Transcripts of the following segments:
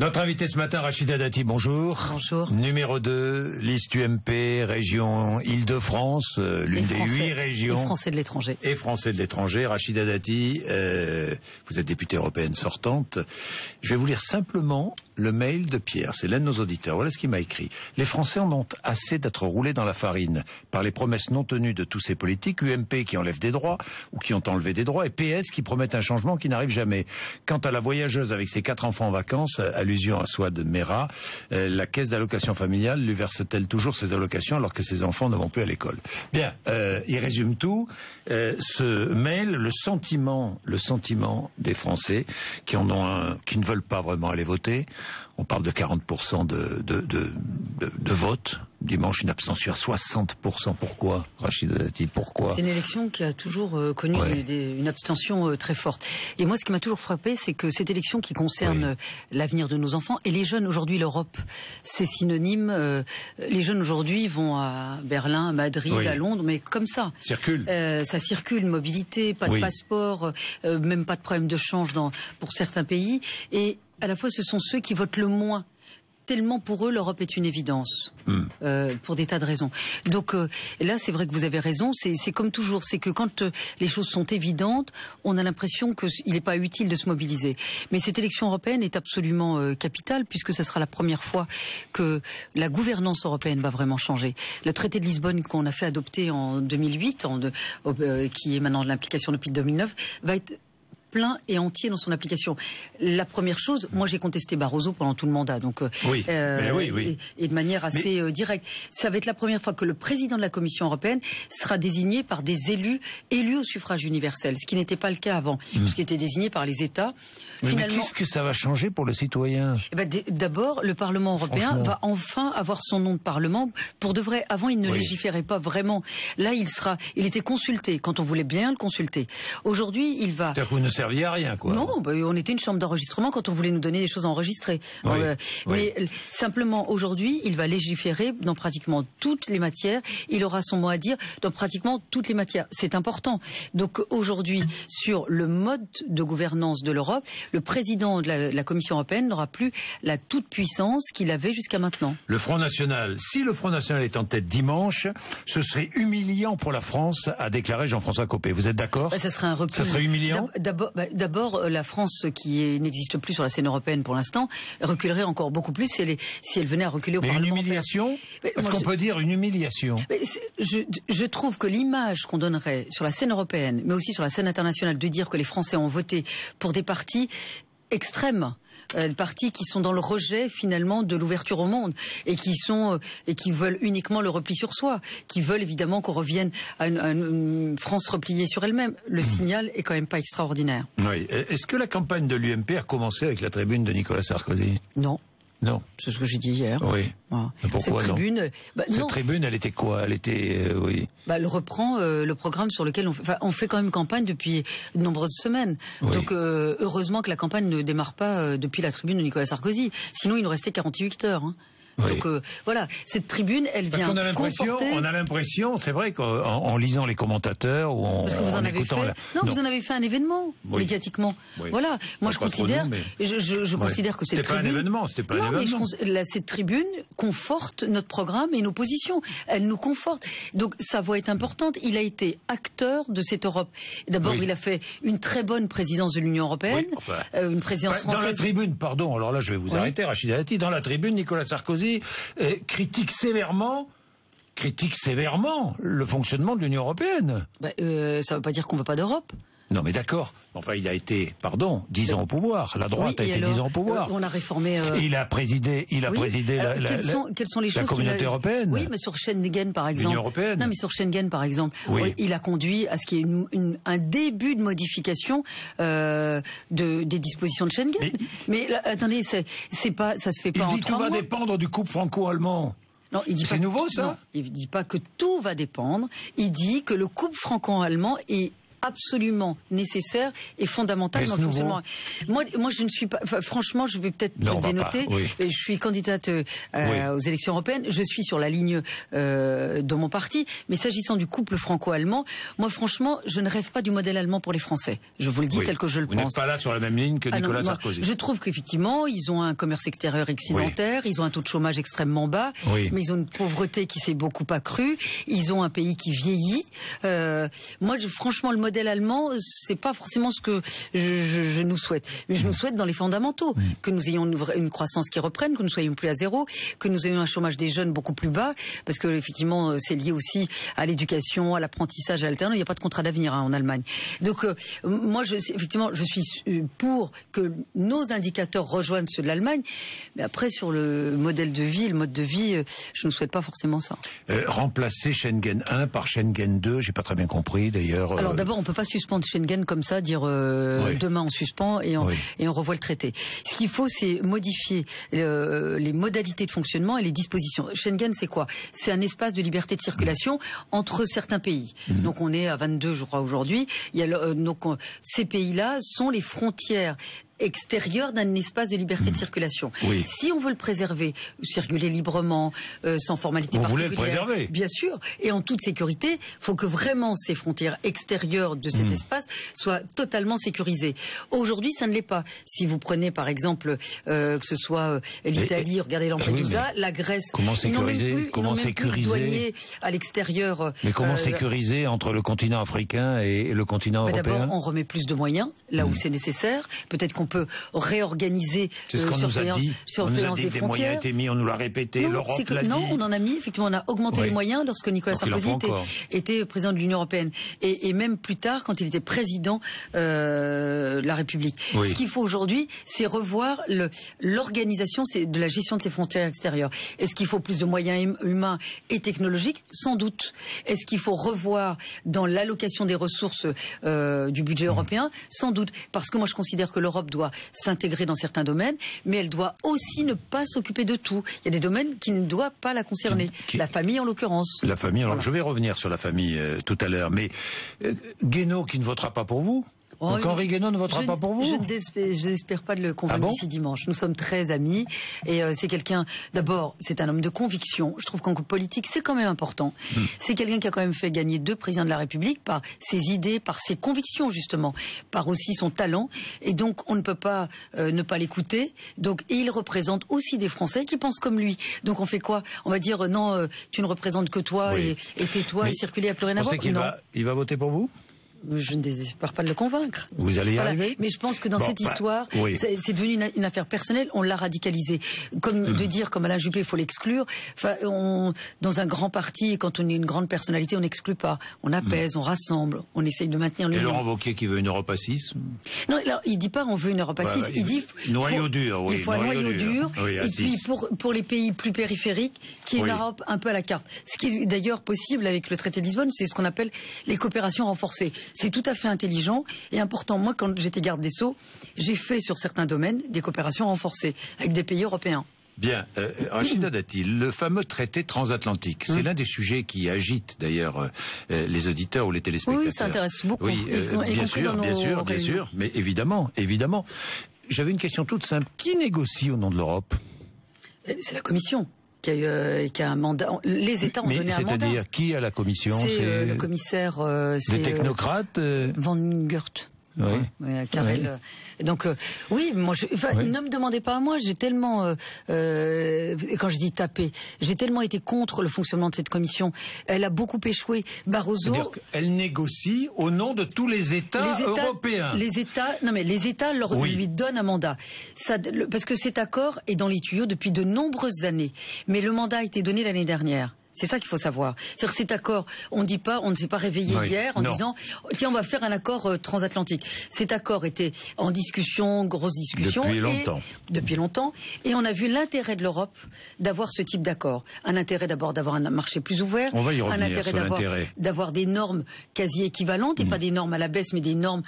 Notre invité ce matin, Rachida Dati, bonjour. Bonjour. Numéro 2, liste UMP, région Île-de-France, l'une des 8 régions. Et Français de l'étranger. Et Français de l'étranger. Rachida Dati, vous êtes députée européenne sortante. Je vais vous lire simplement le mail de Pierre, c'est l'un de nos auditeurs. Voilà ce qu'il m'a écrit. Les Français en ont assez d'être roulés dans la farine par les promesses non tenues de tous ces politiques, UMP qui enlèvent des droits ou qui ont enlevé des droits et PS qui promettent un changement qui n'arrive jamais. Quant à la voyageuse avec ses 4 enfants en vacances, allusion à Souad Mera, la caisse d'allocation familiale lui verse-t-elle toujours ses allocations alors que ses enfants ne vont plus à l'école? Bien, il résume tout. Ce mail, le sentiment des Français qui ne veulent pas vraiment aller voter. On parle de 40% de vote. Dimanche, une abstention à 60%. Pourquoi, Rachida Dati? Pourquoi? C'est une élection qui a toujours connu une abstention très forte. Et moi, ce qui m'a toujours frappé, c'est que cette élection qui concerne l'avenir de nos enfants et les jeunes, aujourd'hui, l'Europe, c'est synonyme. Les jeunes, aujourd'hui, vont à Berlin, à Madrid, à Londres, mais comme ça. Circule. Ça circule, mobilité, pas de passeport, même pas de problème de change pour certains pays. Et à la fois, ce sont ceux qui votent le moins. Tellement pour eux, l'Europe est une évidence, pour des tas de raisons. Donc là, c'est vrai que vous avez raison, c'est comme toujours, c'est que quand les choses sont évidentes, on a l'impression qu'il n'est pas utile de se mobiliser. Mais cette élection européenne est absolument capitale, puisque ce sera la première fois que la gouvernance européenne va vraiment changer. Le traité de Lisbonne qu'on a fait adopter en 2008, qui est maintenant de l'implication depuis 2009, va être plein et entier dans son application. La première chose, moi j'ai contesté Barroso pendant tout le mandat, donc et de manière assez directe. Ça va être la première fois que le président de la Commission européenne sera désigné par des élus au suffrage universel, ce qui n'était pas le cas avant, puisqu'il était désigné par les États. Mais qu'est-ce que ça va changer pour le citoyen? D'abord, le Parlement européen va enfin avoir son nom de Parlement pour de vrai. Avant, il ne légiférait pas vraiment. Là, il était consulté quand on voulait bien le consulter. Aujourd'hui, il va... Vous ne serviez à rien, quoi. Non, on était une chambre d'enregistrement quand on voulait nous donner des choses à enregistrer. Mais simplement, aujourd'hui, il va légiférer dans pratiquement toutes les matières. Il aura son mot à dire dans pratiquement toutes les matières. C'est important. Donc aujourd'hui, sur le mode de gouvernance de l'Europe, le président de la Commission européenne n'aura plus la toute-puissance qu'il avait jusqu'à maintenant. Le Front National, si le Front National est en tête dimanche, ce serait humiliant pour la France, a déclaré Jean-François Copé. Vous êtes d'accord? Ça serait un recul. Ça serait humiliant? D'abord, la France, qui n'existe plus sur la scène européenne pour l'instant, reculerait encore beaucoup plus si elle venait à reculer au Parlement. Une humiliation? Est-ce qu'on peut dire une humiliation? Je trouve que l'image qu'on donnerait sur la scène européenne, mais aussi sur la scène internationale, de dire que les Français ont voté pour des partis extrêmes, des partis qui sont dans le rejet finalement de l'ouverture au monde et qui veulent uniquement le repli sur soi, qui veulent évidemment qu'on revienne à une France repliée sur elle-même. Le signal est quand même pas extraordinaire. Oui. Est-ce que la campagne de l'UMP a commencé avec la tribune de Nicolas Sarkozy? Non. Non. C'est ce que j'ai dit hier. Oui. Voilà. Pourquoi cette tribune, cette tribune, elle était quoi? Elle était, elle reprend le programme sur lequel on fait quand même campagne depuis de nombreuses semaines. Donc heureusement que la campagne ne démarre pas depuis la tribune de Nicolas Sarkozy. Sinon, il nous restait 48 heures. Donc voilà, cette tribune, elle vient conforter... On a l'impression, c'est vrai qu'en lisant les commentateurs ou en écoutant... Vous en avez fait un événement, médiatiquement. Voilà, moi je considère... Je considère que cette tribune... C'était pas un événement. Mais cette tribune conforte notre programme et nos positions. Elle nous conforte. Donc sa voix est importante. Il a été acteur de cette Europe. D'abord, il a fait une très bonne présidence de l'Union européenne, une présidence française... Dans la tribune, pardon, alors là je vais vous arrêter, Rachida Dati, dans la tribune, Nicolas Sarkozy critique sévèrement le fonctionnement de l'Union européenne. Ça ne veut pas dire qu'on ne veut pas d'Europe. Non mais d'accord. Enfin, il a été, 10 ans au pouvoir. La droite a été 10 ans au pouvoir. On a réformé... Il a présidé quelles sont les choses la communauté européenne. Oui, mais sur Schengen, par exemple. L'Union européenne. Non, mais sur Schengen, par exemple, il a conduit à ce qu'il y ait un début de modification des dispositions de Schengen. Mais attendez, ça se fait pas en 3 mois. Il dit tout va dépendre du couple franco-allemand. Non, il dit c'est nouveau, ça? Non, il dit pas que tout va dépendre. Il dit que le couple franco-allemand est absolument nécessaire et fondamental dans le fonctionnement. Moi, je ne suis pas... franchement, je vais peut-être le dénoter. Oui. Je suis candidate aux élections européennes. Je suis sur la ligne de mon parti. Mais s'agissant du couple franco-allemand, moi, franchement, je ne rêve pas du modèle allemand pour les Français. Je vous le dis tel que je le pense. Vous n'êtes pas là sur la même ligne que Nicolas Sarkozy. Je trouve qu'effectivement, ils ont un commerce extérieur excédentaire, ils ont un taux de chômage extrêmement bas, mais ils ont une pauvreté qui s'est beaucoup accrue, ils ont un pays qui vieillit. Moi, franchement, le modèle allemand, c'est pas forcément ce que je nous souhaite. Mais je nous souhaite dans les fondamentaux, que nous ayons une croissance qui reprenne, que nous soyons plus à zéro, que nous ayons un chômage des jeunes beaucoup plus bas, parce que effectivement, c'est lié aussi à l'éducation, à l'apprentissage alternant. Il n'y a pas de contrat d'avenir en Allemagne. Donc, moi, effectivement, je suis pour que nos indicateurs rejoignent ceux de l'Allemagne, mais après, sur le modèle de vie, le mode de vie, je ne souhaite pas forcément ça. Remplacer Schengen 1 par Schengen 2, j'ai pas très bien compris d'ailleurs. Alors d'abord, on peut pas suspendre Schengen comme ça, dire demain on suspend et on revoit le traité. Ce qu'il faut, c'est modifier les modalités de fonctionnement et les dispositions. Schengen, c'est quoi? C'est un espace de liberté de circulation entre certains pays. Donc on est à 22, je crois, aujourd'hui. Donc ces pays-là sont les frontières extérieur d'un espace de liberté de circulation. Si on veut le préserver, circuler librement, sans formalité particulière. Vous voulez le préserver? Bien sûr. Et en toute sécurité, il faut que vraiment ces frontières extérieures de cet espace soient totalement sécurisées. Aujourd'hui, ça ne l'est pas. Si vous prenez par exemple que ce soit l'Italie, regardez Lampedusa, la Grèce. Comment sécuriser? Comment sécuriser à l'extérieur? Mais comment sécuriser entre le continent africain et le continent européen? D'abord, on remet plus de moyens là où c'est nécessaire. Peut-être qu'on peut réorganiser surveillance des frontières. On nous a dit que des moyens étaient mis, on nous l'a répété, l'Europe l'a dit. Non, on en a mis, effectivement, on a augmenté les moyens lorsque Nicolas Sarkozy était président de l'Union européenne. Et même plus tard, quand il était président de la République. Ce qu'il faut aujourd'hui, c'est revoir l'organisation de la gestion de ces frontières extérieures. Est-ce qu'il faut plus de moyens humains et technologiques? Sans doute. Est-ce qu'il faut revoir dans l'allocation des ressources du budget européen? Sans doute. Parce que moi, je considère que l'Europe doit s'intégrer dans certains domaines, mais elle doit aussi ne pas s'occuper de tout. Il y a des domaines qui ne doivent pas la concerner. La famille, en l'occurrence. La famille, alors je vais revenir sur la famille tout à l'heure, mais Guénaud qui ne votera pas pour vous? Donc Henri Guénaud ne votera pas pour vous? Je n'espère pas de le convaincre d'ici dimanche. Nous sommes très amis et c'est quelqu'un, d'abord, c'est un homme de conviction. Je trouve qu'en politique, c'est quand même important. C'est quelqu'un qui a quand même fait gagner 2 présidents de la République par ses idées, par ses convictions justement, par aussi son talent. Et donc, on ne peut pas ne pas l'écouter. Donc, et il représente aussi des Français qui pensent comme lui. Donc, on fait quoi? On va dire non, tu ne représentes que toi et tais-toi et circuler à plus rien à voir. Il va voter pour vous? Je ne désespère pas de le convaincre. Vous allez y arriver? Mais je pense que dans cette histoire, c'est devenu une affaire personnelle, on l'a radicalisé. Comme de dire, comme Alain Juppé, il faut l'exclure. Enfin, dans un grand parti, quand on est une grande personnalité, on n'exclut pas. On apaise, on rassemble, on essaye de maintenir l'union. Et Laurent Wauquiez qui veut une Europe à 6? Non, alors, il dit pas on veut une Europe à 6, il dit noyau dur, il faut un noyau dur. Et puis pour les pays plus périphériques, qui est une Europe un peu à la carte. Ce qui est d'ailleurs possible avec le traité de Lisbonne, c'est ce qu'on appelle les coopérations renforcées. C'est tout à fait intelligent et important. Moi, quand j'étais garde des Sceaux, j'ai fait sur certains domaines des coopérations renforcées avec des pays européens. Bien, Rachida Dati, le fameux traité transatlantique, c'est l'un des sujets qui agite d'ailleurs les auditeurs ou les téléspectateurs. Oui, ça intéresse beaucoup. Oui, bien sûr, mais évidemment. J'avais une question toute simple. Qui négocie au nom de l'Europe? C'est la Commission. Qui a un mandat. Les États ont donné un mandat. C'est-à-dire qui a la commission? C'est le commissaire. Des technocrates. Van Gurt. Oui. Carrel. Donc oui, moi, ne me demandez pas à moi. J'ai tellement, quand je dis taper, j'ai tellement été contre le fonctionnement de cette commission. Elle a beaucoup échoué. Barroso. C'est-à-dire qu'elle négocie au nom de tous les États européens. Les États lui donnent un mandat. Parce que cet accord est dans les tuyaux depuis de nombreuses années. Mais le mandat a été donné l'année dernière. C'est ça qu'il faut savoir. C'est-à-dire cet accord, on ne s'est pas réveillé hier en disant tiens, on va faire un accord transatlantique. Cet accord était en discussion, grosse discussion. Depuis longtemps. Et on a vu l'intérêt de l'Europe d'avoir ce type d'accord. Un intérêt d'abord d'avoir un marché plus ouvert. On va y revenir, un intérêt d'avoir des normes quasi équivalentes et pas des normes à la baisse, mais des normes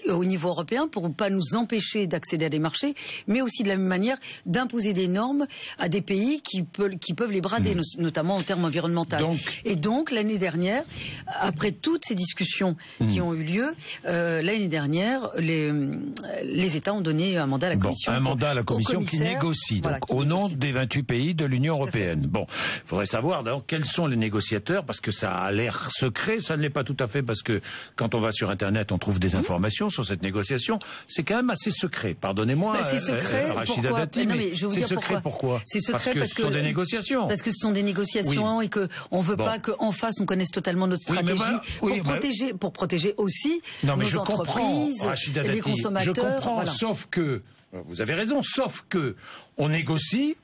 au niveau européen pour ne pas nous empêcher d'accéder à des marchés, mais aussi de la même manière d'imposer des normes à des pays qui peuvent les brader, notamment en termes normes environnementales. Et donc, l'année dernière, après toutes ces discussions qui ont eu lieu, l'année dernière, les États ont donné un mandat à la Commission. Un mandat à la Commission qui négocie, donc, au nom des 28 pays de l'Union européenne. Bon, il faudrait savoir d'abord quels sont les négociateurs, parce que ça a l'air secret, ça ne l'est pas tout à fait, parce que quand on va sur Internet, on trouve des informations sur cette négociation. C'est quand même assez secret. Pardonnez-moi, Rachida Dati, mais c'est secret pourquoi? C'est secret parce que ce sont des négociations. Parce que ce sont des négociations et que on veut pas qu'en face on connaisse totalement notre stratégie pour protéger aussi nos entreprises, les consommateurs. Je comprends, sauf que vous avez raison, sauf que on négocie,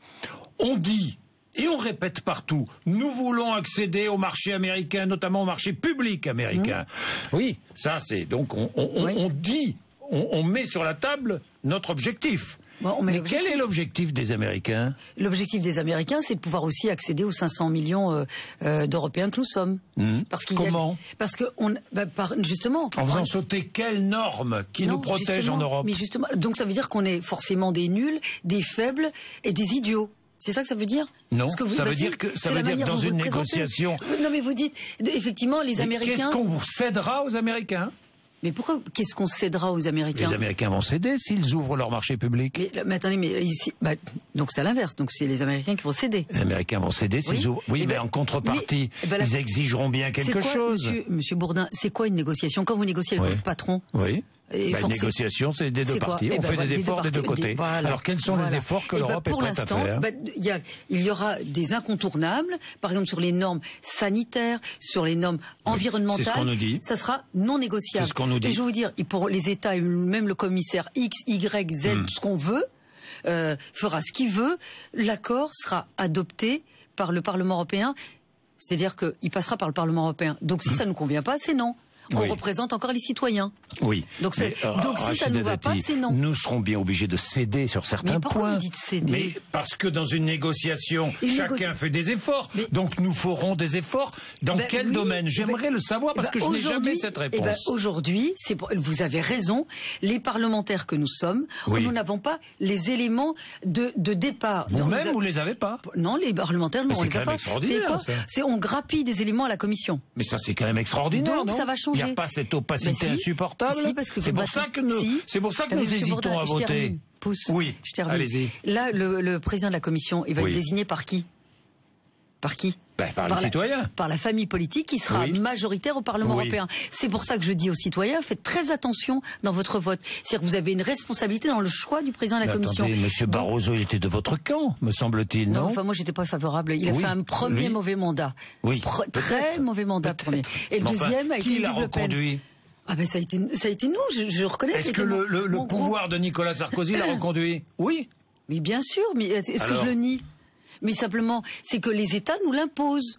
on dit et on répète partout, nous voulons accéder au marché américain, notamment au marché public américain. Oui, ça c'est donc on dit, on met sur la table notre objectif. Bon, mais quel est l'objectif des Américains? L'objectif des Américains, c'est de pouvoir aussi accéder aux 500 millions d'Européens que nous sommes. Comment? Parce que justement. En faisant sauter quelles normes qui nous protègent en Europe? Mais justement, donc ça veut dire qu'on est forcément des nuls, des faibles et des idiots. C'est ça que ça veut dire? Non, ça veut dire que dans une négociation. Non, mais vous dites effectivement les Américains. Qu'est-ce qu'on cédera aux Américains? Mais pourquoi? Qu'est-ce qu'on cédera aux Américains? Les Américains vont céder s'ils ouvrent leur marché public. Mais attendez, mais ici, donc c'est à l'inverse. Donc c'est les Américains qui vont céder. Les Américains vont céder s'ils ouvrent. Oui, mais en contrepartie, ils exigeront bien quelque chose. Monsieur Bourdin, c'est quoi une négociation? Quand vous négociez avec votre patron? Oui. Une négociation, c'est des deux parties. On fait des efforts des deux côtés. Alors, quels sont les efforts que l'Europe est prête à faire? Il y aura des incontournables, par exemple sur les normes sanitaires, sur les normes environnementales. C'est ce qu'on nous dit. Ça sera non négociable. C'est ce qu'on nous dit. Et je vais vous dire, pour les États, et même le commissaire X, Y, Z, ce qu'on veut, fera ce qu'il veut, l'accord sera adopté par le Parlement européen. C'est-à-dire qu'il passera par le Parlement européen. Donc si ça ne nous convient pas, c'est non. On représente encore les citoyens. Oui. Donc si ça ne va pas, c'est non. Nous serons bien obligés de céder sur certains points. Mais pourquoi vous dites céder? Mais parce que dans une négociation, chacun fait des efforts. Donc nous ferons des efforts. Dans quel domaine? J'aimerais le savoir parce que je n'ai jamais cette réponse. Aujourd'hui, vous avez raison, les parlementaires que nous sommes, nous n'avons pas les éléments de départ. Vous-même, vous les avez pas? Non, les parlementaires, non, on les a pas. On grappille des éléments à la Commission. Mais ça, c'est quand même extraordinaire, donc, ça va changer. Il n'y a pas cette opacité insupportable. C'est pour ça que nous hésitons à voter. Oui, allez-y. Là, le président de la Commission, il va être désigné par qui? Par qui? Par les citoyens. Par la famille politique qui sera majoritaire au Parlement européen. C'est pour ça que je dis aux citoyens, faites très attention dans votre vote. C'est-à-dire que vous avez une responsabilité dans le choix du président de la Commission. Attendez, M. Barroso, il était de votre camp, me semble-t-il, non? Enfin, moi, j'étais pas favorable. Il a fait un premier mauvais mandat. Oui. Très mauvais mandat, premier. Et le deuxième a été qui l'a reconduit? Ah ben ça a été nous, je reconnais. Est-ce que le pouvoir de Nicolas Sarkozy l'a reconduit? Oui. Mais bien sûr, mais est-ce que je le nie? Mais simplement, c'est que les États nous l'imposent.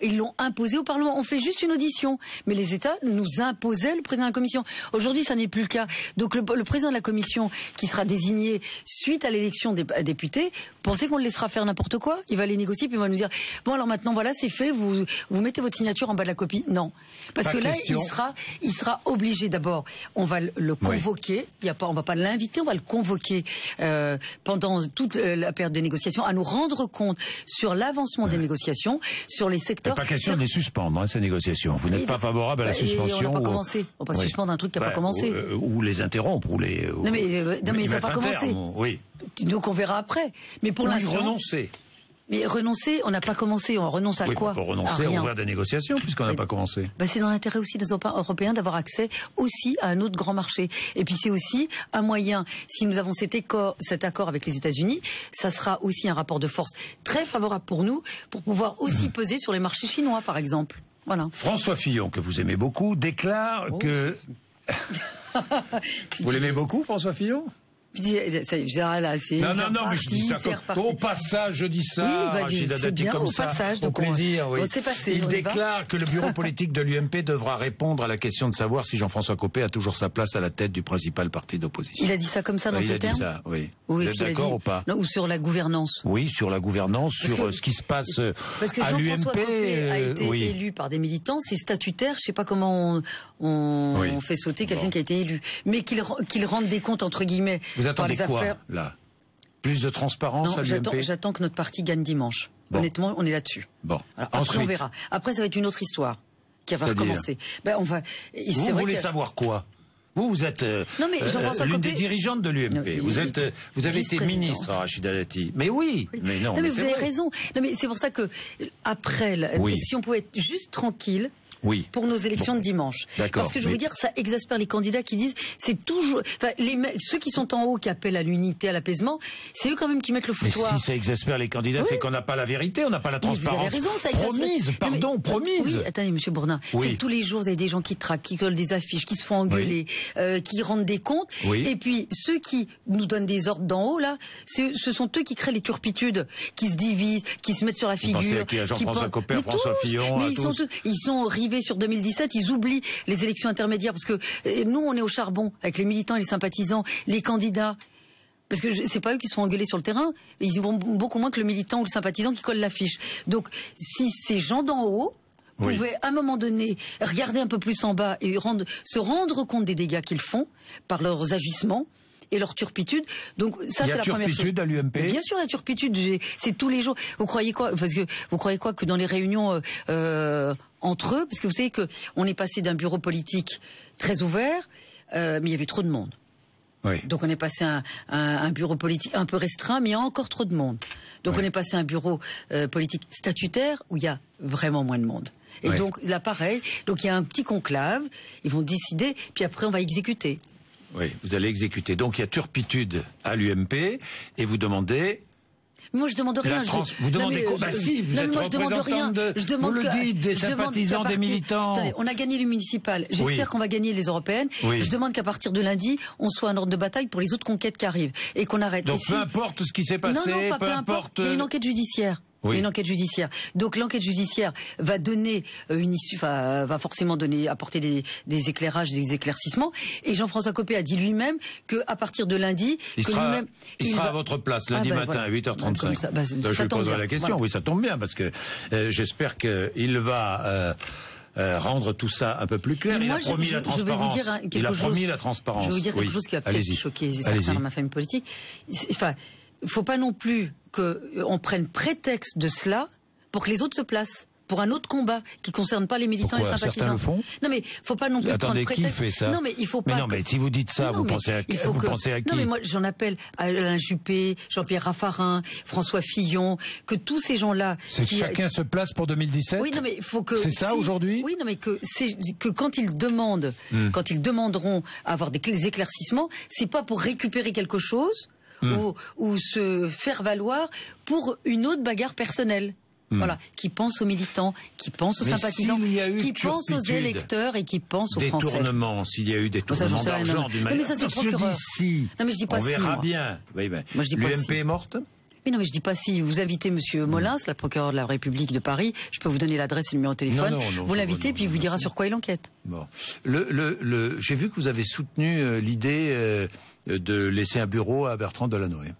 Ils l'ont imposé au Parlement. On fait juste une audition. Mais les États nous imposaient le président de la Commission. Aujourd'hui, ça n'est plus le cas. Donc le président de la Commission, qui sera désigné suite à l'élection des députés, pensez qu'on le laissera faire n'importe quoi? Il va les négocier, puis il va nous dire, bon alors maintenant, voilà, c'est fait, vous mettez votre signature en bas de la copie. Non. Parce que là, il sera obligé d'abord. On va le convoquer. On va pas l'inviter, on va le convoquer pendant toute la période des négociations, à nous rendre compte sur l'avancement des négociations, sur les secteurs. C'est pas question de les suspendre, ces négociations. Vous n'êtes pas favorable à la suspension. On n'a pas commencé. On va pas suspendre un truc qui n'a pas commencé. Ou les interrompre, ou les. Non mais ça n'a pas commencé. Oui. Donc on verra après. Mais pour l'instant. Renoncer. Mais renoncer, on n'a pas commencé. On renonce à quoi? On peut renoncer à ouvrir des négociations puisqu'on n'a pas commencé. C'est dans l'intérêt aussi des Européens d'avoir accès aussi à un autre grand marché. Et puis c'est aussi un moyen. Si nous avons cet accord avec les États-Unis, ça sera aussi un rapport de force très favorable pour nous, pour pouvoir aussi peser sur les marchés chinois, par exemple. Voilà. François Fillon, que vous aimez beaucoup, déclare que. Vous l'aimez beaucoup, François Fillon? Non, mais je dis ça au passage, je dis ça, Rachida Dati, comme ça, passage, au plaisir, oui. Passé, il déclare que le bureau politique de l'UMP devra répondre à la question de savoir si Jean-François Copé a toujours sa place à la tête du principal parti d'opposition. Il a dit ça comme ça dans ces termes? Il a dit ça, oui. Vous êtes d'accord ou pas? Non, ou sur la gouvernance? Oui, sur la gouvernance, sur ce qui se passe à l'UMP. Parce que Jean-François Copé a été élu par des militants, c'est statutaire, je sais pas comment on fait sauter quelqu'un qui a été élu. Mais qu'il rende des comptes, entre guillemets. Vous attendez quoi, là? Plus de transparence à l'UMP? J'attends que notre parti gagne dimanche. Bon. Honnêtement, on est là-dessus. Bon. Alors, après, on verra. Après, ça va être une autre histoire qui va recommencer. Ben, on va... Vous voulez savoir quoi? Vous êtes l'une des dirigeantes de l'UMP. Vous avez été ministre, Rachida Dati. Mais oui, mais non. Mais vous avez raison. Non, mais c'est pour ça que après, si on pouvait être juste tranquille. Oui. Pour nos élections de dimanche. Parce que je veux dire, ça exaspère les candidats qui disent, c'est toujours, enfin, ceux qui sont en haut, qui appellent à l'unité, à l'apaisement, c'est eux quand même qui mettent le foutoir. Mais si ça exaspère les candidats, c'est qu'on n'a pas la vérité, on n'a pas la transparence. Vous avez raison, ça promise, promise. Oui, attendez, monsieur Bourdin. C'est tous les jours, vous avez des gens qui traquent, qui collent des affiches, qui se font engueuler, qui rendent des comptes. Et puis, ceux qui nous donnent des ordres d'en haut, là, ce sont eux qui créent les turpitudes, qui se divisent, qui se mettent sur la figure. Qui Jean-François Copper, François Fillon, mais ils sont rivés sur 2017, ils oublient les élections intermédiaires parce que nous on est au charbon avec les militants et les sympathisants, les candidats. Parce que c'est pas eux qui se font engueuler sur le terrain, ils y vont beaucoup moins que le militant ou le sympathisant qui colle l'affiche. Donc si ces gens d'en haut pouvaient à un moment donné regarder un peu plus en bas et se rendre compte des dégâts qu'ils font par leurs agissements et leur turpitude. Donc ça, c'est la première chose. Il y a turpitude à l'UMP. Bien sûr, la turpitude, c'est tous les jours. Vous croyez quoi? Parce que vous croyez quoi que dans les réunions entre eux, parce que vous savez que on est passé d'un bureau politique très ouvert, mais il y avait trop de monde. Oui. Donc on est passé à un bureau politique un peu restreint, mais il y a encore trop de monde. Donc on est passé à un bureau politique statutaire où il y a vraiment moins de monde. Et donc là pareil, donc il y a un petit conclave, ils vont décider, puis après on va exécuter. Oui, vous allez exécuter. Donc il y a turpitude à l'UMP et vous demandez... Moi, je demande rien. Vous demandez quoi? Bah si, vous êtes représentant vous le dites, des sympathisants, des militants. Attendez, on a gagné les municipales. J'espère qu'on va gagner les européennes. Je demande qu'à partir de lundi, on soit un ordre de bataille pour les autres conquêtes qui arrivent et qu'on arrête. Donc peu importe ce qui s'est passé, non, peu importe. Il y a une enquête judiciaire. Oui. Une enquête judiciaire. Donc l'enquête judiciaire va donner une issue, va forcément apporter des éclairages, des éclaircissements. Et Jean-François Copé a dit lui-même qu'à partir de lundi, il sera à votre place lundi matin à 8h35. Je lui poserai la question. Voilà. Oui, ça tombe bien parce que j'espère qu'il va rendre tout ça un peu plus clair. Il a promis la transparence. Il a promis la transparence. Je vais vous dire quelque chose qui va peut-être choquer certains dans ma famille politique. Enfin, il ne faut pas non plus qu'on prenne prétexte de cela pour que les autres se placent pour un autre combat qui ne concerne pas les militants et sympathisants. Certains le font. Non mais il ne faut pas non plus prendre prétexte. Qui fait ça? Non mais il faut pas. Mais non mais si vous dites ça, vous pensez à qui? Non mais moi j'en appelle à Alain Juppé, Jean-Pierre Raffarin, François Fillon, que tous ces gens-là. Chacun se place pour 2017. Oui non mais il faut que. C'est ça aujourd'hui? Oui non mais que quand ils demandent, quand ils demanderont à avoir des éclaircissements, c'est pas pour récupérer quelque chose. Ou se faire valoir pour une autre bagarre personnelle. Voilà, qui pense aux militants, qui pense aux sympathisants, qui pense aux électeurs et qui pense aux Français. S'il y a eu des tournements d'argent d'une manière... Mais ça, c'est le procureur. Non, mais je dis pas si. On verra bien. Oui, ben, l'UMP est morte? Mais non, mais je dis pas si. Vous invitez Monsieur Molins, la procureure de la République de Paris, je peux vous donner l'adresse et le numéro de téléphone. Vous l'invitez, puis il vous dira sur quoi il enquête. Bon. J'ai vu que vous avez soutenu l'idée de laisser un bureau à Bertrand Delanoë.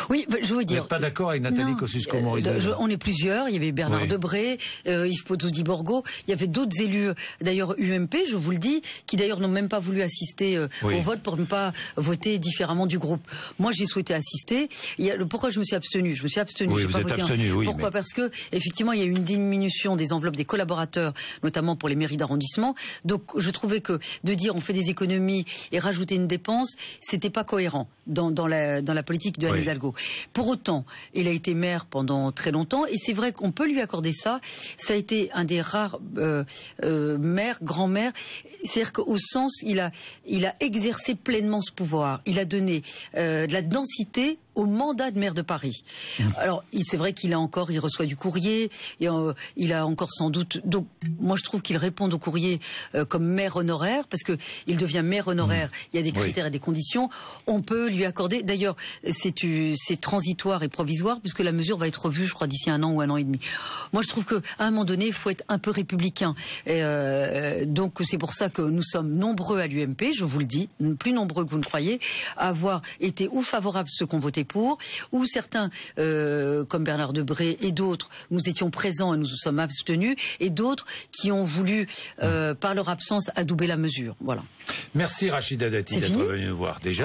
Oui, je veux dire. Vous n'êtes pas d'accord avec Nathalie Kosciusko-Morizet? On est plusieurs. Il y avait Bernard Debré, Yves Pozzoudi-Borgo. Il y avait d'autres élus, d'ailleurs UMP, je vous le dis, qui d'ailleurs n'ont même pas voulu assister au vote pour ne pas voter différemment du groupe. Moi, j'ai souhaité assister. Pourquoi je me suis abstenu? Je me suis abstenu. Oui, vous êtes abstenu, oui. Pourquoi? Parce que effectivement, il y a eu une diminution des enveloppes des collaborateurs, notamment pour les mairies d'arrondissement. Donc, je trouvais que de dire on fait des économies et rajouter une dépense, c'était pas cohérent dans la politique de Anne Hidalgo. Pour autant, il a été maire pendant très longtemps et c'est vrai qu'on peut lui accorder ça. Ça a été un des rares maires, grands-maires. C'est-à-dire qu'au sens, il a exercé pleinement ce pouvoir. Il a donné de la densité au mandat de maire de Paris. Alors, c'est vrai qu'il reçoit du courrier, et, il a encore sans doute... Donc, moi, je trouve qu'il répond au courrier comme maire honoraire, parce que il devient maire honoraire, il y a des critères et des conditions. On peut lui accorder... D'ailleurs, c'est transitoire et provisoire, puisque la mesure va être revue, je crois, d'ici 1 an ou 1 an et demi. Moi, je trouve qu'à un moment donné, il faut être un peu républicain. Et, donc, c'est pour ça que nous sommes nombreux à l'UMP, je vous le dis, plus nombreux que vous ne croyez, à avoir été ou favorables ceux qui ont voté pour, ou certains, comme Bernard Debré et d'autres, nous étions présents et nous nous sommes abstenus, et d'autres qui ont voulu, par leur absence, adouber la mesure. Voilà. Merci Rachida Dati d'être venue nous voir déjà.